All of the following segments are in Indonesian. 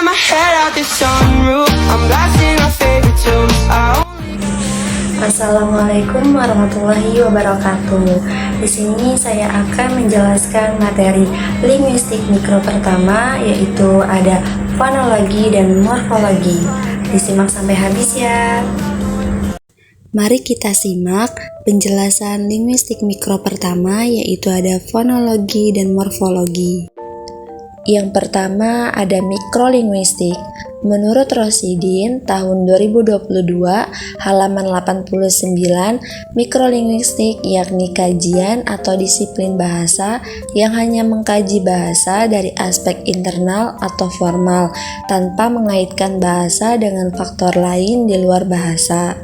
got my head out the sunroof. I'm blasting our favorite tunes. Assalamualaikum warahmatullahi wabarakatuh. Di sini saya akan menjelaskan materi linguistik mikro pertama, yaitu ada fonologi dan morfologi. Disimak sampai habis ya. Mari kita simak penjelasan linguistik mikro pertama, yaitu ada fonologi dan morfologi. Yang pertama ada mikrolinguistik. Menurut Rosidin tahun 2022 halaman 89, mikrolinguistik yakni kajian atau disiplin bahasa yang hanya mengkaji bahasa dari aspek internal atau formal tanpa mengaitkan bahasa dengan faktor lain di luar bahasa.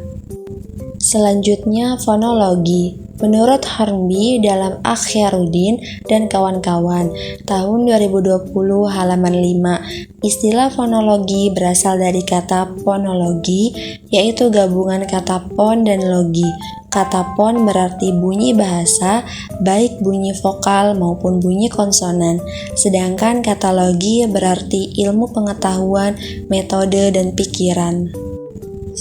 Selanjutnya fonologi. Menurut Hornby dalam Akhyarudin dan kawan-kawan tahun 2020 halaman 5, istilah fonologi berasal dari kata fonologi, yaitu gabungan kata fon dan logi. Kata fon berarti bunyi bahasa, baik bunyi vokal maupun bunyi konsonan. Sedangkan kata logi berarti ilmu pengetahuan, metode, dan pikiran.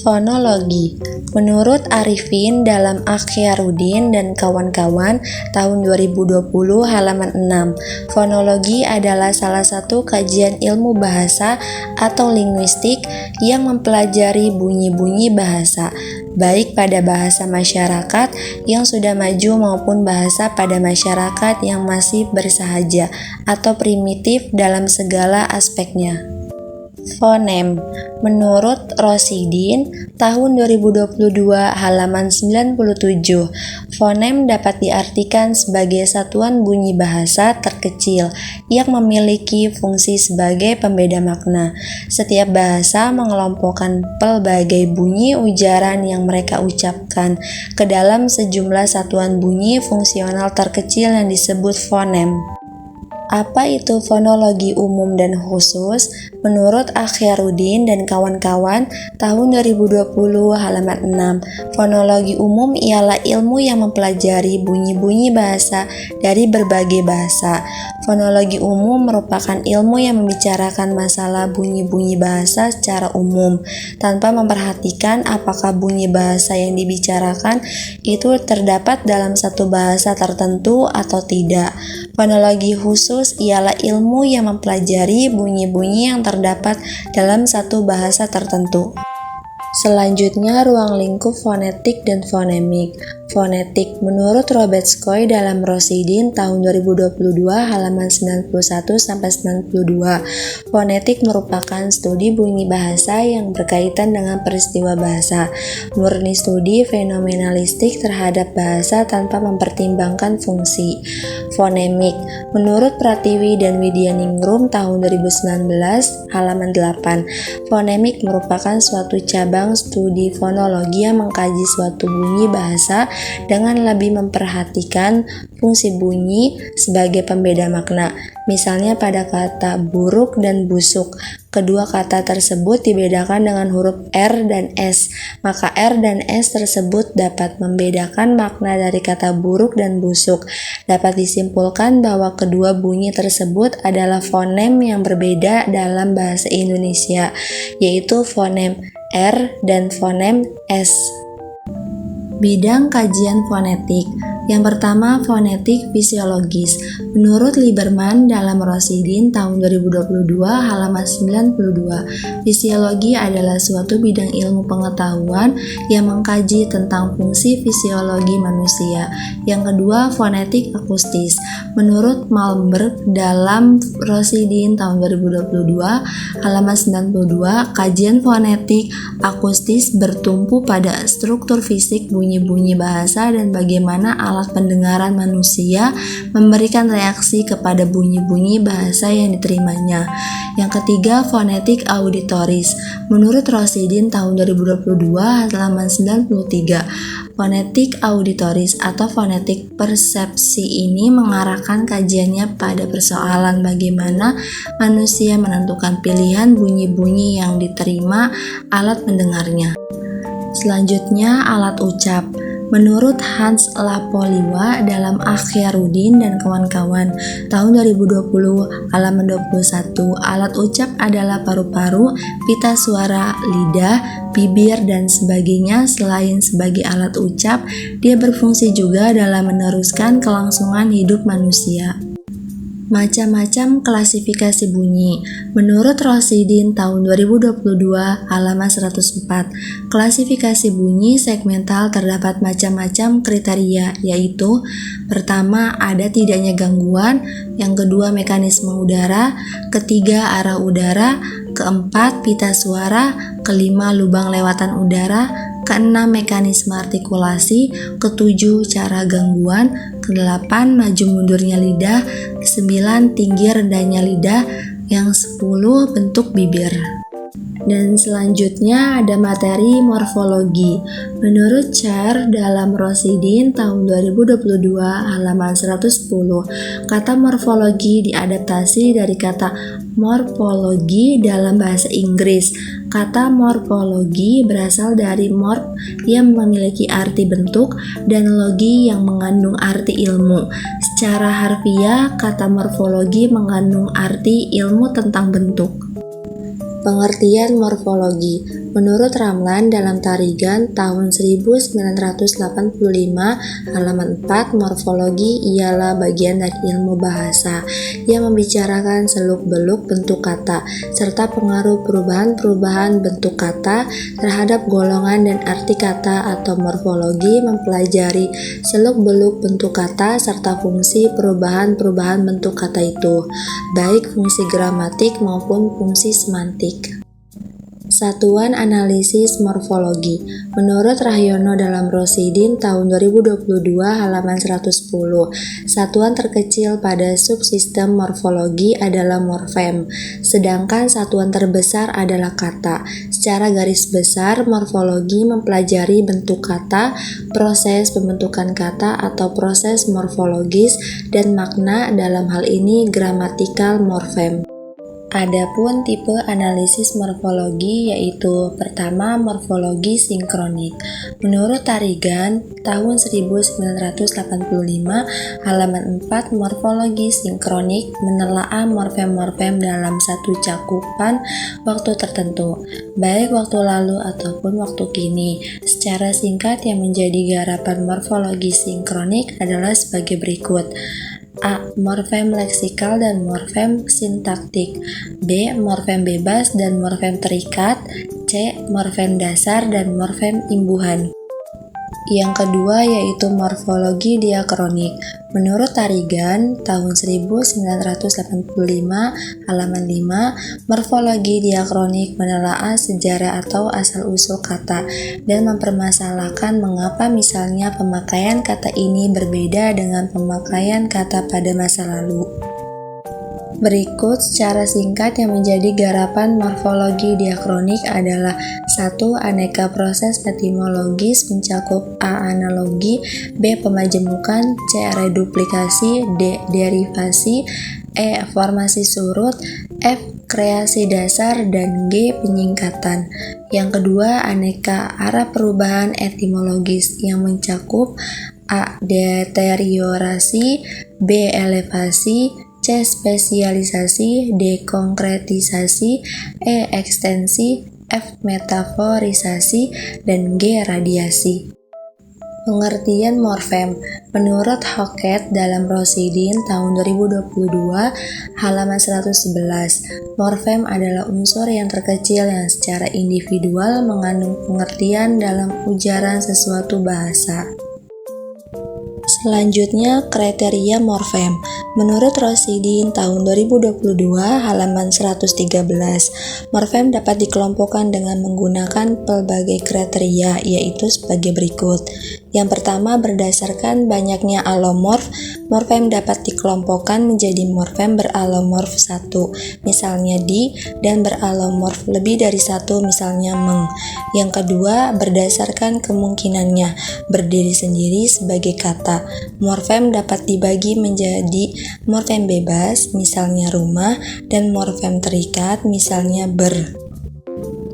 Fonologi. Menurut Arifin dalam Akhyarudin dan kawan-kawan tahun 2020 halaman 6, fonologi adalah salah satu kajian ilmu bahasa atau linguistik yang mempelajari bunyi-bunyi bahasa, baik pada bahasa masyarakat yang sudah maju maupun bahasa pada masyarakat yang masih bersahaja atau primitif dalam segala aspeknya. Fonem. Menurut Rosidin tahun 2022 halaman 97, fonem dapat diartikan sebagai satuan bunyi bahasa terkecil yang memiliki fungsi sebagai pembeda makna. Setiap bahasa mengelompokkan pelbagai bunyi ujaran yang mereka ucapkan ke dalam sejumlah satuan bunyi fungsional terkecil yang disebut fonem. Apa itu fonologi umum dan khusus? Menurut Akhyarudin dan kawan-kawan tahun 2020 halaman 6, fonologi umum ialah ilmu yang mempelajari bunyi-bunyi bahasa dari berbagai bahasa. Fonologi umum merupakan ilmu yang membicarakan masalah bunyi-bunyi bahasa secara umum, tanpa memperhatikan apakah bunyi bahasa yang dibicarakan itu terdapat dalam satu bahasa tertentu atau tidak. Fonologi khusus ialah ilmu yang mempelajari bunyi-bunyi yang terdapat dalam satu bahasa tertentu. Selanjutnya, ruang lingkup fonetik dan fonemik. Fonetik. Menurut Robetskoy dalam Rosidin tahun 2022 halaman 91-92, fonetik merupakan studi bunyi bahasa yang berkaitan dengan peristiwa bahasa, murni studi fenomenalistik terhadap bahasa tanpa mempertimbangkan fungsi. Fonemik. Menurut Pratiwi dan Widyaningrum tahun 2019 halaman 8, fonemik merupakan suatu cabang studi fonologi yang mengkaji suatu bunyi bahasa dengan lebih memperhatikan fungsi bunyi sebagai pembeda makna. Misalnya pada kata buruk dan busuk, kedua kata tersebut dibedakan dengan huruf R dan S, maka R dan S tersebut dapat membedakan makna dari kata buruk dan busuk. Dapat disimpulkan bahwa kedua bunyi tersebut adalah fonem yang berbeda dalam bahasa Indonesia, yaitu fonem R dan fonem S. Bidang kajian fonetik. Yang pertama, fonetik fisiologis. Menurut Lieberman dalam Rosidin tahun 2022 halaman 92, fisiologi adalah suatu bidang ilmu pengetahuan yang mengkaji tentang fungsi fisiologi manusia. Yang kedua, fonetik akustis. Menurut Malmberg dalam Rosidin tahun 2022 halaman 92, kajian fonetik akustis bertumpu pada struktur fisik bunyi-bunyi bahasa dan bagaimana alat pendengaran manusia memberikan reaksi kepada bunyi-bunyi bahasa yang diterimanya. Yang ketiga, fonetik auditoris. Menurut Rosidin tahun 2022 halaman 93, fonetik auditoris atau fonetik persepsi ini mengarahkan kajiannya pada persoalan bagaimana manusia menentukan pilihan bunyi-bunyi yang diterima alat pendengarnya. Selanjutnya, alat ucap. Menurut Hans Lapoliwa dalam Akhyarudin dan kawan-kawan tahun 2020 halaman 21, alat ucap adalah paru-paru, pita suara, lidah, bibir, dan sebagainya. Selain sebagai alat ucap, dia berfungsi juga dalam meneruskan kelangsungan hidup manusia. Macam-macam klasifikasi bunyi. Menurut Rosidin tahun 2022 halaman 104, klasifikasi bunyi segmental terdapat macam-macam kriteria, yaitu pertama, ada tidaknya gangguan, yang kedua, mekanisme udara, ketiga, arah udara, keempat, pita suara, kelima, lubang lewatan udara, keenam, mekanisme artikulasi, ketujuh, cara gangguan, kedelapan, maju mundurnya lidah, kesembilan, tinggi rendahnya lidah, yang 10, bentuk bibir. Dan selanjutnya ada materi morfologi. Menurut Cher dalam Rosidin tahun 2022 halaman 110, kata morfologi diadaptasi dari kata morphology dalam bahasa Inggris. Kata morfologi berasal dari morph yang memiliki arti bentuk dan logi yang mengandung arti ilmu. Secara harfiah, kata morfologi mengandung arti ilmu tentang bentuk. Pengertian morfologi. Menurut Ramlan dalam Tarigan tahun 1985 halaman 4, morfologi ialah bagian dari ilmu bahasa yang membicarakan seluk-beluk bentuk kata serta pengaruh perubahan-perubahan bentuk kata terhadap golongan dan arti kata, atau morfologi mempelajari seluk-beluk bentuk kata serta fungsi perubahan-perubahan bentuk kata itu, baik fungsi gramatik maupun fungsi semantik. Satuan analisis morfologi. Menurut Rahyono dalam Rosidin tahun 2022 halaman 110, satuan terkecil pada subsistem morfologi adalah morfem, sedangkan satuan terbesar adalah kata. Secara garis besar, morfologi mempelajari bentuk kata, proses pembentukan kata atau proses morfologis, dan makna, dalam hal ini gramatikal morfem. Adapun tipe analisis morfologi yaitu pertama, morfologi sinkronik. Menurut Tarigan tahun 1985 halaman 4, morfologi sinkronik menelaah morfem-morfem dalam satu cakupan waktu tertentu, baik waktu lalu ataupun waktu kini. Secara singkat, yang menjadi garapan morfologi sinkronik adalah sebagai berikut: A. Morfem leksikal dan morfem sintaktik. B. Morfem bebas dan morfem terikat. C. Morfem dasar dan morfem imbuhan. Yang kedua yaitu morfologi diakronik. Menurut Tarigan tahun 1985 halaman 5, morfologi diakronik menelaah sejarah atau asal-usul kata dan mempermasalahkan mengapa misalnya pemakaian kata ini berbeda dengan pemakaian kata pada masa lalu. Berikut secara singkat yang menjadi garapan morfologi diakronik adalah 1. Aneka proses etimologis mencakup A. Analogi, B. Pemajemukan, C. Reduplikasi, D. Derivasi, E. Formasi surut, F. Kreasi dasar, dan G. Penyingkatan. Yang kedua, aneka arah perubahan etimologis yang mencakup A. Deteriorasi, B. Elevasi, C. Spesialisasi, D. Konkretisasi, E. Ekstensi, F. Metaforisasi, dan G. Radiasi. Pengertian morfem. Menurut Hockett dalam Rosidin tahun 2022 halaman 111, morfem adalah unsur yang terkecil yang secara individual mengandung pengertian dalam ujaran sesuatu bahasa. Selanjutnya, kriteria morfem. Menurut Rosidin tahun 2022 halaman 113, morfem dapat dikelompokkan dengan menggunakan pelbagai kriteria, yaitu sebagai berikut. Yang pertama, berdasarkan banyaknya alomorf, morfem dapat dikelompokkan menjadi morfem beralomorf 1, misalnya di, dan beralomorf lebih dari 1, misalnya meng. Yang kedua, berdasarkan kemungkinannya berdiri sendiri sebagai kata. Morfem dapat dibagi menjadi morfem bebas, misalnya rumah, dan morfem terikat, misalnya ber.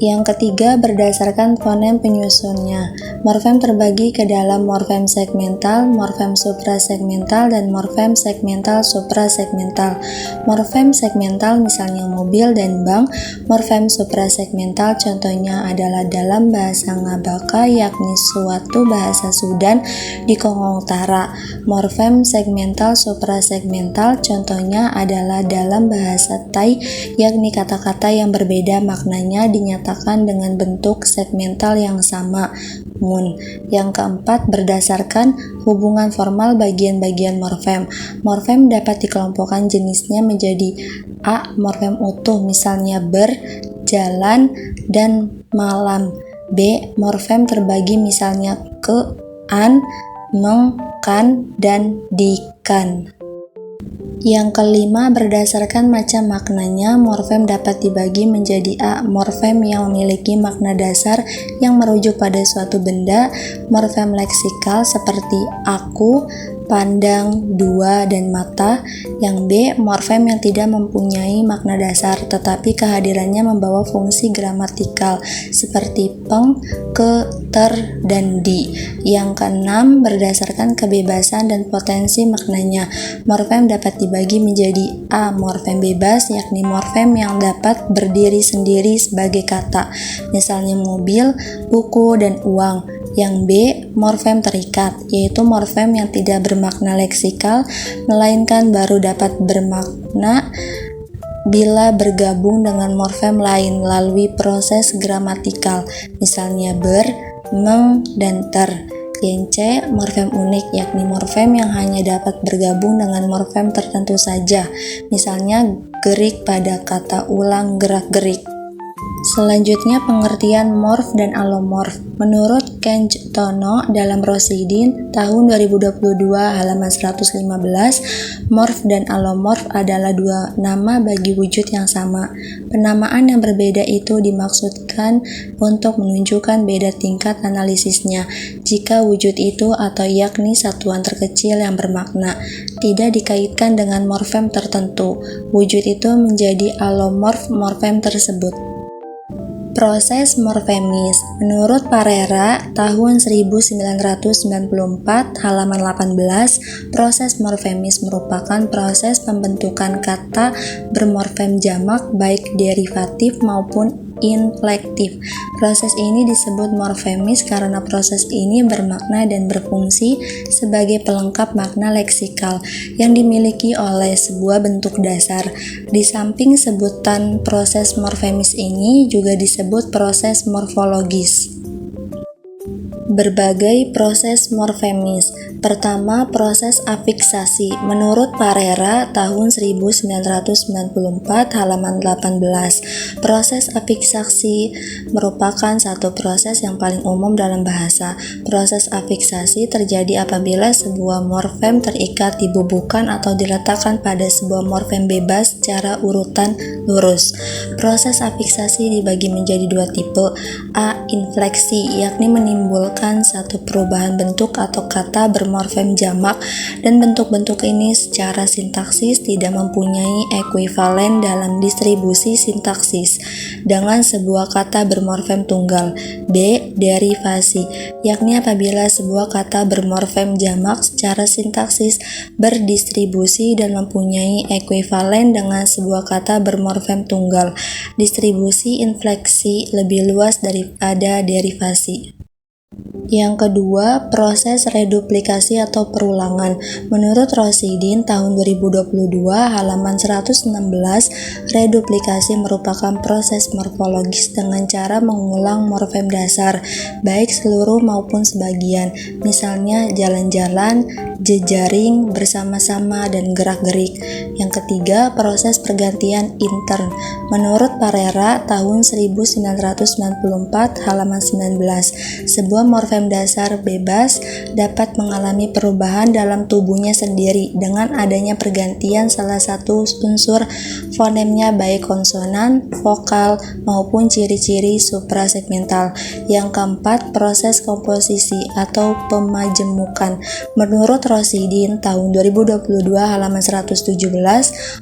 Yang ketiga, berdasarkan fonem penyusunnya. Morfem terbagi ke dalam morfem segmental, morfem suprasegmental, dan morfem segmental suprasegmental. Morfem segmental misalnya mobil dan bank. Morfem suprasegmental contohnya adalah dalam bahasa Ngabaka, yakni suatu bahasa Sudan di Kongo Utara. Morfem segmental suprasegmental contohnya adalah dalam bahasa Tai, yakni kata-kata yang berbeda maknanya dinyatakan dengan bentuk segmental yang sama, mun. Yang keempat, berdasarkan hubungan formal bagian-bagian morfem. Morfem dapat dikelompokkan jenisnya menjadi A. Morfem utuh, misalnya ber, jalan, dan malam. B. Morfem terbagi, misalnya ke, an, meng, kan, dan dikan. Yang kelima, berdasarkan macam maknanya, morfem dapat dibagi menjadi A. Morfem yang memiliki makna dasar yang merujuk pada suatu benda, morfem leksikal seperti aku, pandang, dua, dan mata. Yang B. Morfem yang tidak mempunyai makna dasar tetapi kehadirannya membawa fungsi gramatikal seperti peng, ke, ter, dan di. Yang keenam, berdasarkan kebebasan dan potensi maknanya, morfem dapat dibagi menjadi A. Morfem bebas, yakni morfem yang dapat berdiri sendiri sebagai kata, misalnya mobil, buku, dan uang. Yang B. Morfem terikat, yaitu morfem yang tidak bermakna leksikal, melainkan baru dapat bermakna bila bergabung dengan morfem lain melalui proses gramatikal, misalnya ber, meng, dan ter. Yang C. Morfem unik, yakni morfem yang hanya dapat bergabung dengan morfem tertentu saja, misalnya gerik pada kata ulang gerak-gerik. Selanjutnya, pengertian morf dan alomorf. Menurut Kenj Tono dalam Rosidin tahun 2022 halaman 115, morf dan alomorf adalah dua nama bagi wujud yang sama. Penamaan yang berbeda itu dimaksudkan untuk menunjukkan beda tingkat analisisnya. Jika wujud itu atau yakni satuan terkecil yang bermakna tidak dikaitkan dengan morfem tertentu, wujud itu menjadi alomorf morfem tersebut. Proses morfemis. Menurut Parera tahun 1994 halaman 18, proses morfemis merupakan proses pembentukan kata bermorfem jamak baik derivatif maupun inflektif. Proses ini disebut morfemis karena proses ini bermakna dan berfungsi sebagai pelengkap makna leksikal yang dimiliki oleh sebuah bentuk dasar. Di samping sebutan proses morfemis ini juga disebut proses morfologis. Berbagai proses morfemis. Pertama, proses afiksasi. Menurut Parera tahun 1994 halaman 18, proses afiksasi merupakan satu proses yang paling umum dalam bahasa. Proses afiksasi terjadi apabila sebuah morfem terikat, dibubuhkan atau diletakkan pada sebuah morfem bebas secara urutan lurus. Proses afiksasi dibagi menjadi dua tipe. A. Infleksi, yakni menimbulkan satu perubahan bentuk atau kata bermorfem jamak, dan bentuk-bentuk ini secara sintaksis tidak mempunyai ekuivalen dalam distribusi sintaksis dengan sebuah kata bermorfem tunggal. B. Derivasi, yakni apabila sebuah kata bermorfem jamak secara sintaksis berdistribusi dan mempunyai ekuivalen dengan sebuah kata bermorfem tunggal. Distribusi infleksi lebih luas daripada derivasi. Yang kedua, proses reduplikasi atau perulangan. Menurut Rosidin tahun 2022 halaman 116, reduplikasi merupakan proses morfologis dengan cara mengulang morfem dasar, baik seluruh maupun sebagian. Misalnya jalan-jalan, jejaring, bersama-sama, dan gerak-gerik. Yang ketiga, proses pergantian intern. Menurut Parera tahun 1994 halaman 19, sebuah kedua, morfem dasar bebas dapat mengalami perubahan dalam tubuhnya sendiri dengan adanya pergantian salah satu unsur fonemnya baik konsonan, vokal, maupun ciri-ciri suprasegmental. Yang keempat, proses komposisi atau pemajemukan. Menurut Rosidin tahun 2022 halaman 117,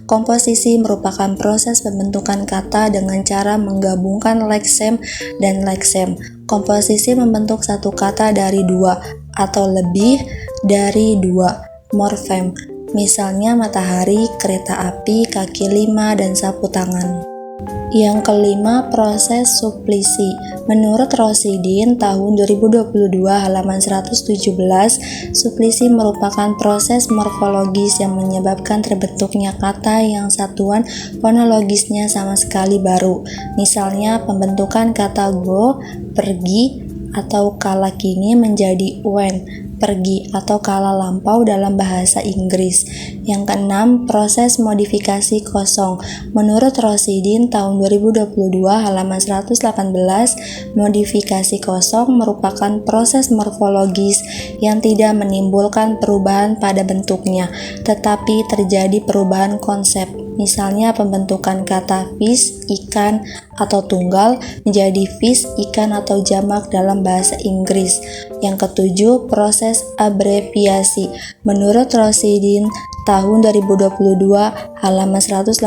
komposisi merupakan proses pembentukan kata dengan cara menggabungkan leksem dan leksem. Komposisi membentuk satu kata dari dua atau lebih dari dua morfem. Misalnya matahari, kereta api, kaki lima, dan sapu tangan. Yang kelima, proses suplisi. Menurut Rosidin tahun 2022 halaman 117, suplisi merupakan proses morfologis yang menyebabkan terbentuknya kata yang satuan fonologisnya sama sekali baru. Misalnya pembentukan kata go, pergi, atau kala kini menjadi when, pergi, atau kala lampau dalam bahasa Inggris. Yang keenam, proses modifikasi kosong. Menurut Rosidin tahun 2022 halaman 118, modifikasi kosong merupakan proses morfologis yang tidak menimbulkan perubahan pada bentuknya, tetapi terjadi perubahan konsep. Misalnya pembentukan kata fish, ikan, atau tunggal menjadi fish, ikan, atau jamak dalam bahasa Inggris. Yang ketujuh, proses abreviasi. Menurut Rosidin tahun 2022 halaman 118,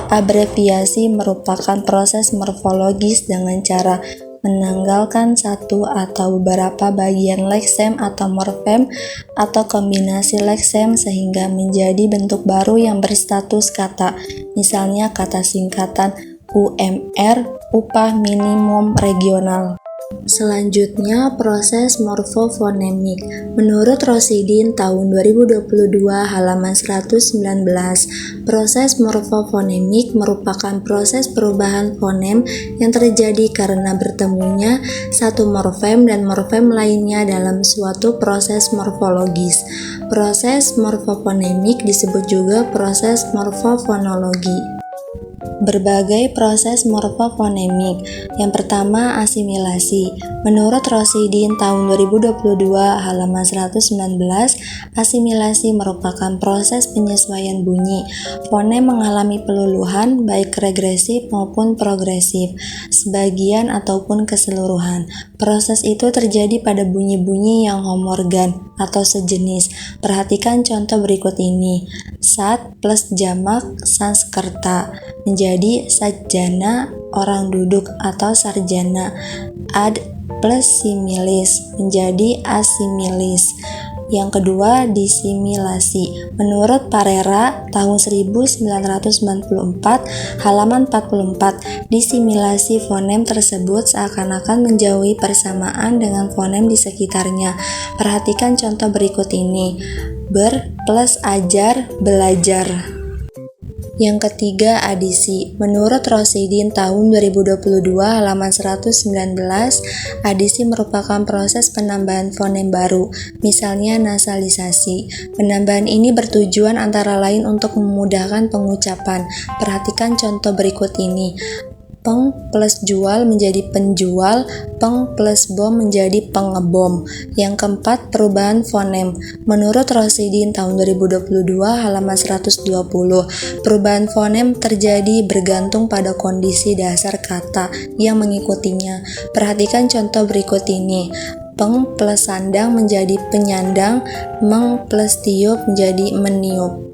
abreviasi merupakan proses morfologis dengan cara menanggalkan satu atau beberapa bagian leksem atau morfem atau kombinasi leksem sehingga menjadi bentuk baru yang berstatus kata. Misalnya kata singkatan UMR, upah minimum regional. Selanjutnya, proses morfofonemik. Menurut Rosidin tahun 2022 halaman 119, proses morfofonemik merupakan proses perubahan fonem yang terjadi karena bertemunya satu morfem dan morfem lainnya dalam suatu proses morfologis. Proses morfofonemik disebut juga proses morfofonologi. Berbagai proses morfofonemik. Yang pertama, asimilasi. Menurut Rosidin tahun 2022 halaman 119, asimilasi merupakan proses penyesuaian bunyi. Fonem mengalami peluluhan baik regresif maupun progresif, sebagian ataupun keseluruhan. Proses itu terjadi pada bunyi-bunyi yang homorgan atau sejenis. Perhatikan contoh berikut ini. Sat plus jamak Sanskerta menjadi sajjana orang duduk atau sarjana. Ad plus similis menjadi asimilis. Yang kedua, disimilasi. Menurut Parera tahun 1994 halaman 44, disimilasi fonem tersebut seakan-akan menjauhi persamaan dengan fonem di sekitarnya. Perhatikan contoh berikut ini. Ber plus ajar, belajar. Yang ketiga, adisi. Menurut Rosidin tahun 2022 halaman 119, adisi merupakan proses penambahan fonem baru, misalnya nasalisasi. Penambahan ini bertujuan antara lain untuk memudahkan pengucapan. Perhatikan contoh berikut ini. Peng plus jual menjadi penjual, peng plus bom menjadi pengebom. Yang keempat, perubahan fonem. Menurut Rosidin tahun 2022 halaman 120, perubahan fonem terjadi bergantung pada kondisi dasar kata yang mengikutinya. Perhatikan contoh berikut ini. Peng plus sandang menjadi penyandang, meng plus tiup menjadi meniup.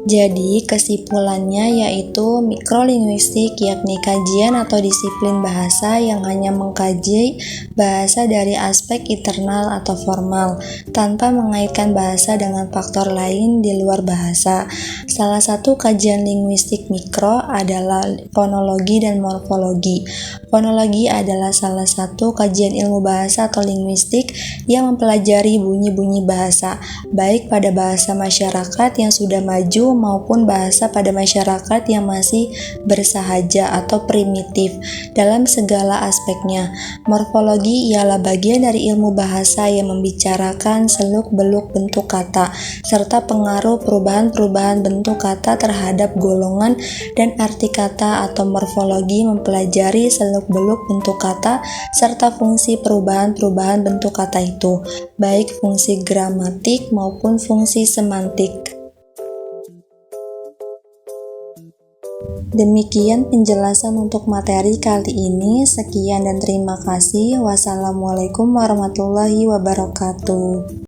Jadi, kesimpulannya yaitu mikrolinguistik yakni kajian atau disiplin bahasa yang hanya mengkaji bahasa dari aspek internal atau formal, tanpa mengaitkan bahasa dengan faktor lain di luar bahasa. Salah satu kajian linguistik mikro adalah fonologi dan morfologi. Fonologi adalah salah satu kajian ilmu bahasa atau linguistik yang mempelajari bunyi-bunyi bahasa, baik pada bahasa masyarakat yang sudah maju maupun bahasa pada masyarakat yang masih bersahaja atau primitif dalam segala aspeknya. Morfologi ialah bagian dari ilmu bahasa yang membicarakan seluk-beluk bentuk kata, serta pengaruh perubahan-perubahan bentuk kata terhadap golongan dan arti kata. Atau morfologi mempelajari seluk-beluk bentuk kata serta fungsi perubahan-perubahan bentuk kata itu, baik fungsi gramatik maupun fungsi semantik. Demikian penjelasan untuk materi kali ini. Sekian dan terima kasih. Wassalamualaikum warahmatullahi wabarakatuh.